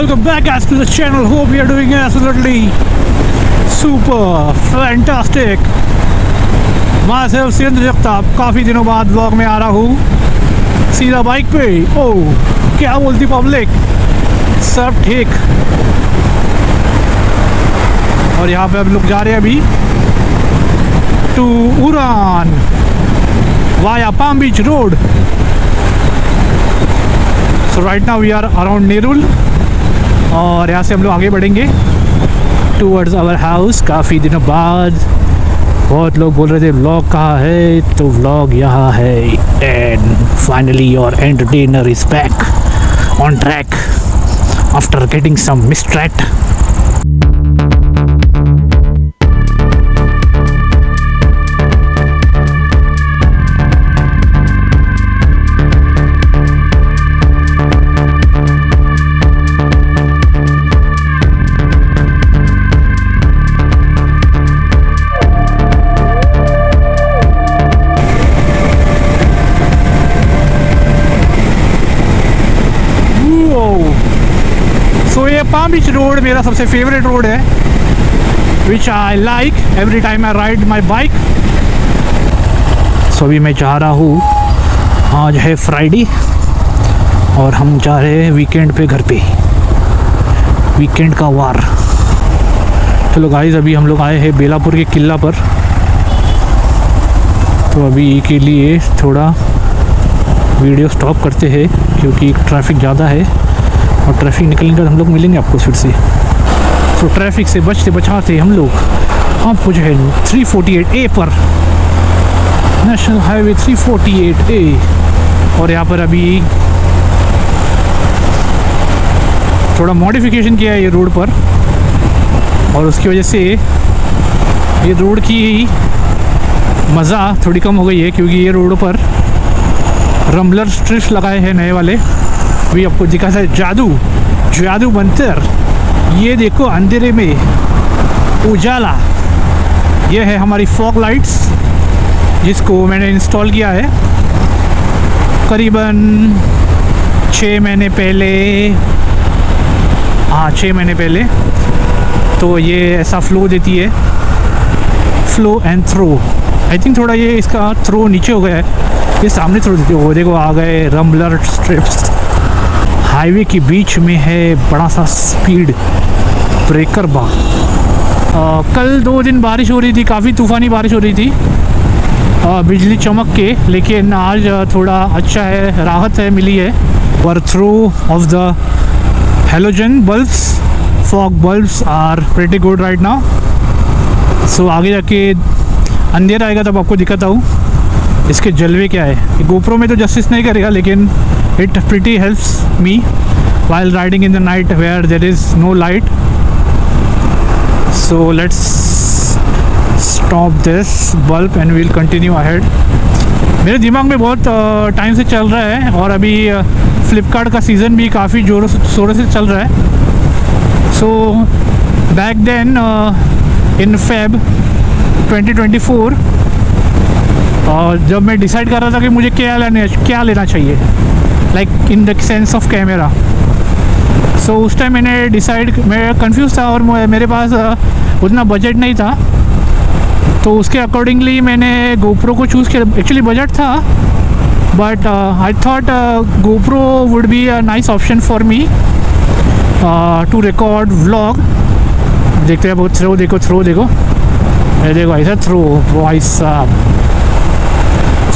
welcome back guys to the channel. Hope you are doing absolutely super fantastic. Myself Sindhu Jagtap, काफ़ी दिनों बाद vlog में आ रहा हूँ सीधा बाइक पे। ओह क्या बोलती पब्लिक, सब ठीक। और यहाँ पे हम लोग जा रहे हैं अभी टू उड़ान via Palm Beach road. So right now we are around Nerul और यहाँ से हम लोग आगे बढ़ेंगे टूवर्ड्स आवर हाउस। काफ़ी दिनों बाद बहुत लोग बोल रहे थे व्लॉग कहाँ है, तो व्लॉग यहाँ है। And finally your entertainer is back on track after getting some mistrack. Palm Beach Road मेरा सबसे फेवरेट रोड है, which I like every time I ride my bike. So अभी मैं जा रहा हूँ, आज है फ्राइडे और हम जा रहे हैं वीकेंड पे घर पे, वीकेंड का वार। चलो गाइस, अभी हम लोग आए हैं बेलापुर के किला पर, तो अभी के लिए थोड़ा वीडियो स्टॉप करते हैं क्योंकि ट्रैफिक ज़्यादा है और ट्रैफिक निकलने के बाद हम लोग मिलेंगे आपको फिर से। तो ट्रैफिक से बचते बचाते हम लोग पहुँचे हैं 348A पर, नेशनल हाईवे 348A। और यहाँ पर अभी थोड़ा मॉडिफिकेशन किया है ये रोड पर, और उसकी वजह से ये रोड की मज़ा थोड़ी कम हो गई है क्योंकि ये रोड पर रम्बलर स्ट्रिप्स लगाए हैं नए वाले। भी आपको दिखा है जादू जादू मंतर, ये देखो अंधेरे में उजाला। ये है हमारी फॉग लाइट्स जिसको मैंने इंस्टॉल किया है करीबन 6 महीने पहले। हाँ 6 महीने पहले। तो ये ऐसा फ्लो देती है, flow and throw. I think थोड़ा ये इसका थ्रो नीचे हो गया है, ये सामने थ्रो देती है। वो देखो आ गए रम्बलर स्ट्रिप्स। हाईवे के बीच में है बड़ा सा स्पीड ब्रेकर कल 2 दिन बारिश हो रही थी, काफ़ी तूफ़ानी बारिश हो रही थी बिजली चमक के, लेकिन आज थोड़ा अच्छा है, राहत है मिली है। पर through of the halogen bulbs, fog bulbs are pretty good right now. So आगे जाके अंधेरा आएगा तब आपको दिखाता हूँ इसके जलवे क्या है। गोप्रो में तो जस्टिस नहीं करेगा, लेकिन it pretty helps me while riding in the night where there is no light. So let's stop this bulb and we'll continue ahead. मेरे दिमाग में बहुत टाइम से चल रहा है और अभी फ्लिपकार्ट का सीज़न भी काफ़ी ज़ोरों से चल रहा है। So back then in Feb 2024 जब मैं डिसाइड कर रहा था कि मुझे क्या लेना चाहिए, like in the sense of camera. So उस टाइम मैं कंफ्यूज था और मेरे पास उतना बजट नहीं था, तो उसके अकॉर्डिंगली मैंने गोप्रो को चूज़ किया। एक्चुअली बजट था but I thought GoPro would be a nice option for me to record vlog. देखते हैं वो थ्रो देखो ये देखो ऐसा थ्रो भाई साहब।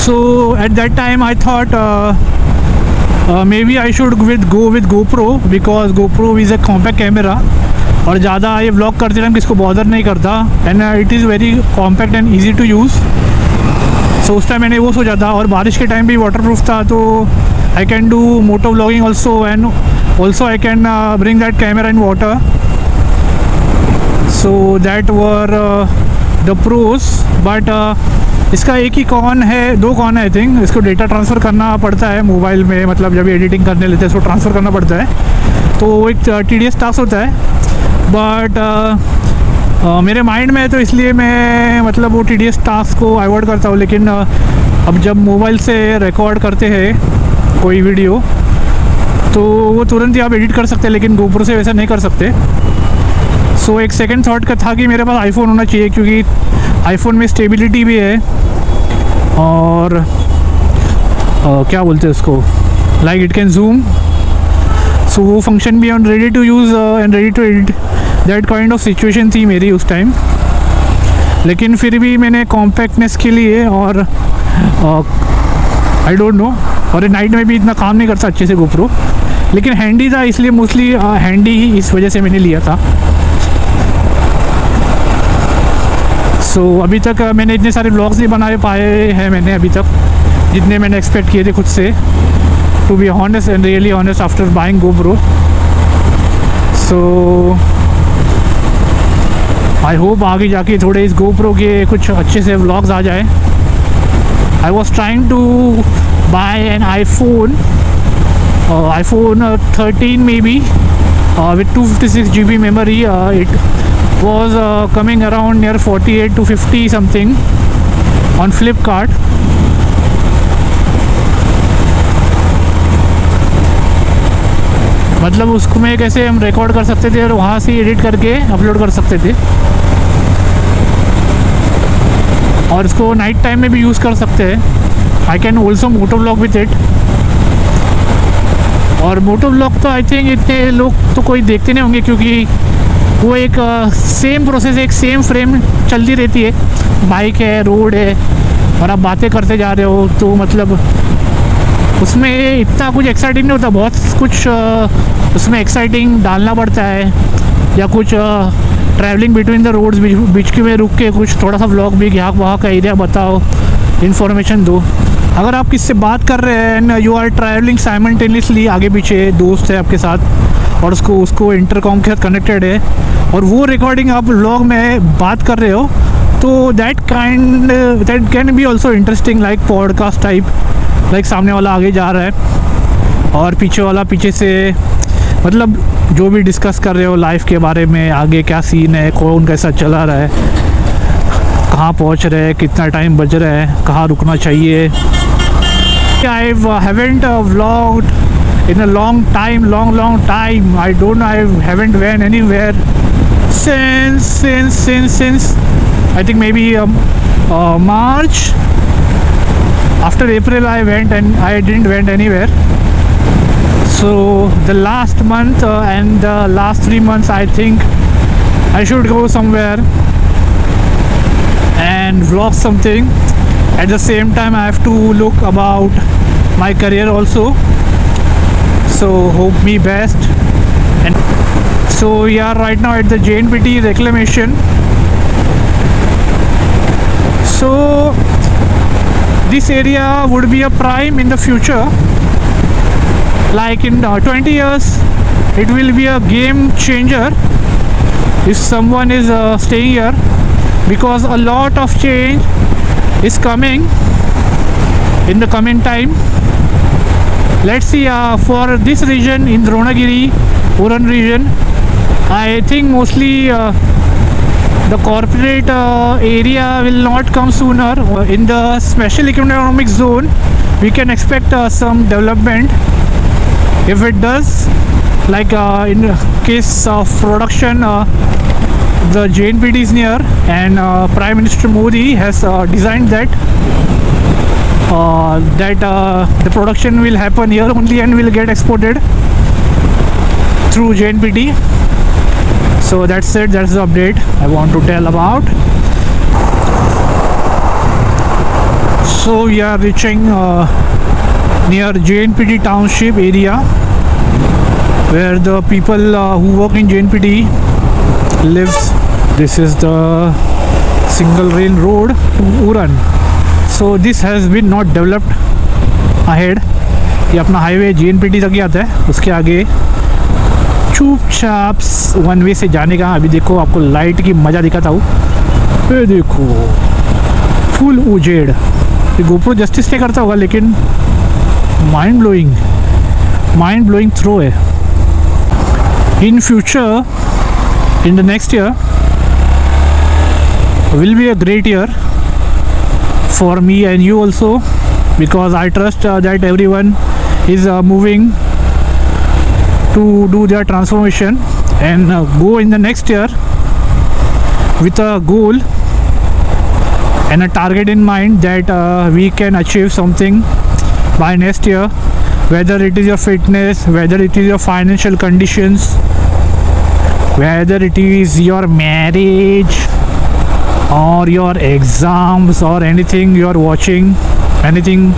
So at that time I thought maybe I should go with GoPro because GoPro is a compact camera और ज़्यादा ये vlog करते टाइम किसको बॉदर नहीं करता, and it is very compact and easy to use। So उस time मैंने वो सोचा था, और बारिश के टाइम भी waterproof था, तो I can do moto vlogging also and also I can bring that camera in water। So that were the pros, but इसका एक ही कॉन है, 2 कॉन है आई थिंक। इसको डेटा ट्रांसफ़र करना पड़ता है मोबाइल में, मतलब जब एडिटिंग करने लेते हैं इसको ट्रांसफ़र करना पड़ता है, तो वो एक टीडियस टास्क होता है। बट मेरे माइंड में है तो इसलिए मैं मतलब वो टीडियस टास्क को अवॉइड करता हूँ। लेकिन अब जब मोबाइल से रिकॉर्ड करते हैं कोई वीडियो तो वो तुरंत ही आप एडिट कर सकते हैं, लेकिन GoPro से वैसा नहीं कर सकते। सो एक सेकंड थॉट का था कि मेरे पास आईफोन होना चाहिए, क्योंकि आईफोन में स्टेबिलिटी भी है और क्या बोलते हैं उसको, like it can zoom, so वो फंक्शन भी on ready to use and ready to edit, that kind of situation थी मेरी उस टाइम। लेकिन फिर भी मैंने कॉम्पैक्टनेस के लिए और आई डोंट नो, और नाइट में भी इतना काम नहीं करता अच्छे से GoPro, लेकिन हैंडी था, इसलिए मोस्टली हैंडी ही इस वजह से मैंने लिया था। सो अभी तक मैंने इतने सारे व्लॉग्स नहीं बना पाए हैं मैंने अभी तक, जितने मैंने एक्सपेक्ट किए थे खुद से, to be honest and really honest after buying GoPro। So I hope आगे जाके थोड़े इस GoPro के कुछ अच्छे से व्लॉग्स आ जाए। I was trying to buy an iPhone 13 maybe with 256 GB memory. It was coming around near 48 to 50 something on Flipkart. मतलब उसको में कैसे हम रिकॉर्ड कर सकते थे और वहाँ से एडिट करके अपलोड कर सकते थे, और इसको नाइट टाइम में भी यूज़ कर सकते हैं। I can also moto vlog with it, और मोटो व्लॉग तो आई थिंक इतने लोग तो कोई देखते नहीं होंगे, क्योंकि वो एक सेम प्रोसेस, एक सेम फ्रेम चलती रहती है, बाइक है, रोड है, और आप बातें करते जा रहे हो, तो मतलब उसमें इतना कुछ एक्साइटिंग नहीं होता। बहुत कुछ उसमें एक्साइटिंग डालना पड़ता है, या कुछ ट्रैवलिंग बिटवीन द रोड्स, बीच के में रुक के कुछ थोड़ा सा व्लॉग भी, यहाँ वहाँ का एरिया बताओ, इन्फॉर्मेशन दो। अगर आप किससे बात कर रहे हैं and you are travelling simultaneously, आगे पीछे दोस्त है आपके साथ और उसको इंटरकॉम के साथ कनेक्टेड है, और वो रिकॉर्डिंग आप व्लॉग में बात कर रहे हो, तो that can be also interesting, like podcast type, like सामने वाला आगे जा रहा है और पीछे वाला पीछे से, मतलब जो भी डिस्कस कर रहे हो लाइफ के बारे में, आगे क्या सीन है, कौन कैसा चला रहा है, कहाँ पहुँच रहे हैं, कितना टाइम बच रहा है, कहाँ रुकना चाहिए। I haven't vlogged in a long time. I don't know, I haven't went anywhere since I think maybe March. After April I went, and I didn't went anywhere. So the last month and the last 3 months I think I should go somewhere and vlog something. At the same time I have to look about my career also, so hope me best. And so we are right now at the JNPT reclamation. So this area would be a prime in the future, like in 20 years it will be a game changer if someone is staying here, because a lot of change is coming in the coming time. Let's see, for this region in Dronagiri, Uran region, I think mostly the corporate area will not come sooner. In the special economic zone we can expect some development. If it does, like in case of production, the JNPT is near, and Prime Minister Modi has designed that the production will happen here only and will get exported through JNPT. So that's it, that's the update I want to tell about. So we are reaching near JNPT township area, where the people who work in JNPT lives. This is the single rail road to Uran. So this has been not developed ahead. ये अपना highway JNPT तक ही आता है, उसके आगे चुपचाप one way से जाने का। अभी देखो आपको लाइट की मज़ा दिखाता हूँ, ये देखो फुल उजेड़। ये GoPro जस्टिस नहीं करता होगा, लेकिन माइंड ब्लोइंग थ्रो है। In future, in the next year will be a great year for me and you also, because I trust that everyone is moving to do their transformation and go in the next year with a goal and a target in mind that we can achieve something by next year, whether it is your fitness, whether it is your financial conditions, whether it is your marriage or your exams or anything you are watching, anything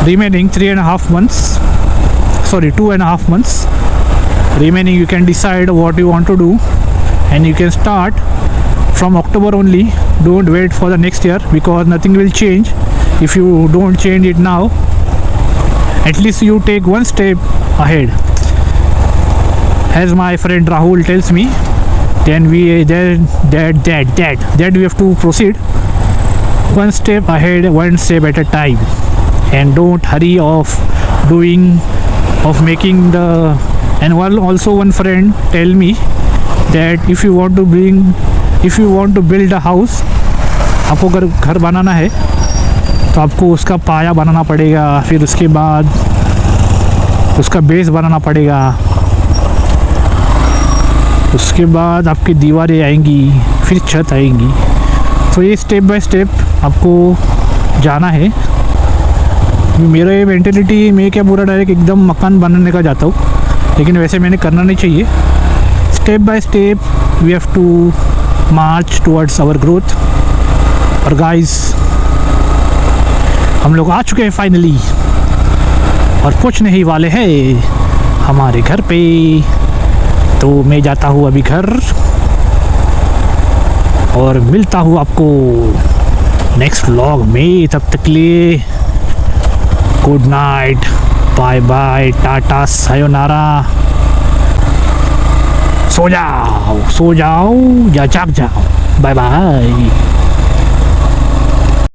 remaining 3.5 months, sorry 2.5 months remaining, you can decide what you want to do and you can start from October only. Don't wait for the next year because nothing will change if you don't change it now. At least you take one step ahead. As my friend Rahul tells me, then we have to proceed one step ahead, one step at a time, and don't hurry of making the. And also one friend tell me that if you want to build a house, आपको घर बनाना है तो आपको उसका पाया बनाना पड़ेगा, फिर उसके बाद उसका बेस बनाना पड़ेगा, उसके बाद आपकी दीवारें आएंगी, फिर छत आएंगी. तो ये स्टेप बाय स्टेप आपको जाना है. मेरा मेंटेलिटी मैं क्या पूरा डायरेक्ट एकदम मकान बनाने का जाता हूँ, लेकिन वैसे मैंने करना नहीं चाहिए. Step by step we have to march towards our growth. और गाइस, हम लोग आ चुके हैं फाइनली और पहुँचने ही वाले हैं हमारे घर पे. तो मैं जाता हूँ अभी घर और मिलता हूँ आपको नेक्स्ट व्लॉग में. तब तक के लिए good night, bye bye, tata, सायोनारा. सो जाओ या जाग जाओ. Bye bye.